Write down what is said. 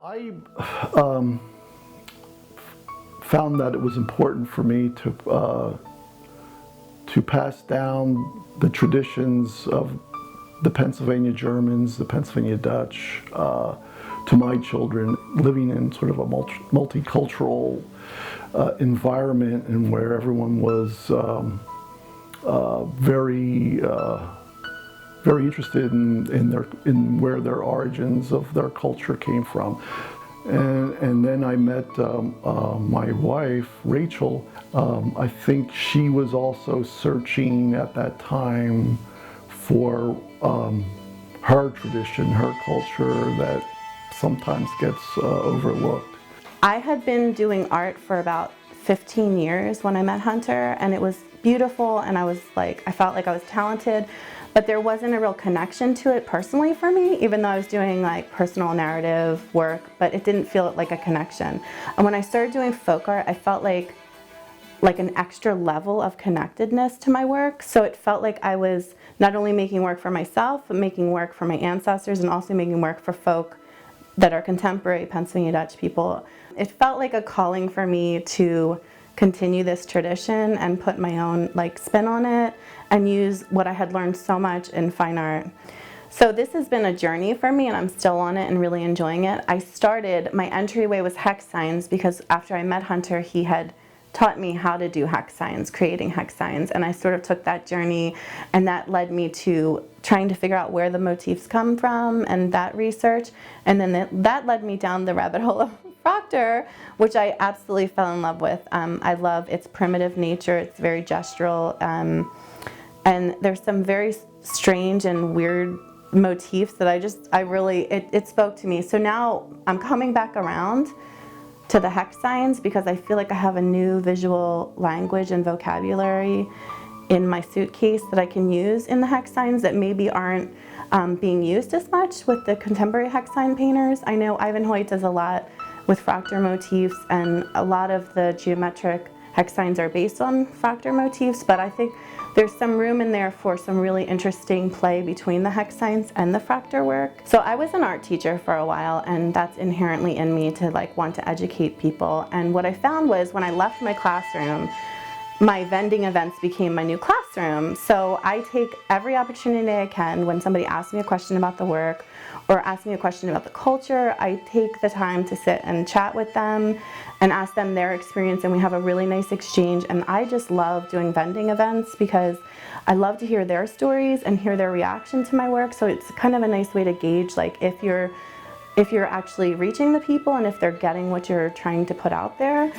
I found that it was important for me to pass down the traditions of the Pennsylvania Germans, the Pennsylvania Dutch, to my children, living in sort of a multicultural environment, and where everyone was very interested in where their origins of their culture came from. And then I met my wife, Rachel. I think she was also searching at that time for her tradition, her culture that sometimes gets overlooked. I had been doing art for about 15 years when I met Hunter, and it was beautiful, and I felt like I was talented, but there wasn't a real connection to it personally for me, even though I was doing like personal narrative work, but it didn't feel like a connection. And when I started doing folk art, I felt like an extra level of connectedness to my work. So it felt like I was not only making work for myself, but making work for my ancestors, and also making work for folk that are contemporary Pennsylvania Dutch people. It felt like a calling for me to continue this tradition and put my own spin on it and use what I had learned so much in fine art. So this has been a journey for me, and I'm still on it and really enjoying it. My entryway was hex signs, because after I met Hunter, he had taught me how to do hex signs, creating hex signs, and I sort of took that journey, and that led me to trying to figure out where the motifs come from and that research, and then that led me down the rabbit hole of Proctor, which I absolutely fell in love with. I love its primitive nature, it's very gestural, and there's some very strange and weird motifs that it spoke to me. So now I'm coming back around to the hex signs because I feel like I have a new visual language and vocabulary in my suitcase that I can use in the hex signs that maybe aren't being used as much with the contemporary hex sign painters. I know Ivan Hoyt does a lot with Proctor motifs, and a lot of the geometric hex signs are based on Proctor motifs, but I think there's some room in there for some really interesting play between the hex signs and the Proctor work. So I was an art teacher for a while, and that's inherently in me to want to educate people. And what I found was when I left my classroom, my vending events became my new classroom. So I take every opportunity I can when somebody asks me a question about the work or asks me a question about the culture, I take the time to sit and chat with them and ask them their experience, and we have a really nice exchange. And I just love doing vending events because I love to hear their stories and hear their reaction to my work. So it's kind of a nice way to gauge if you're actually reaching the people and if they're getting what you're trying to put out there.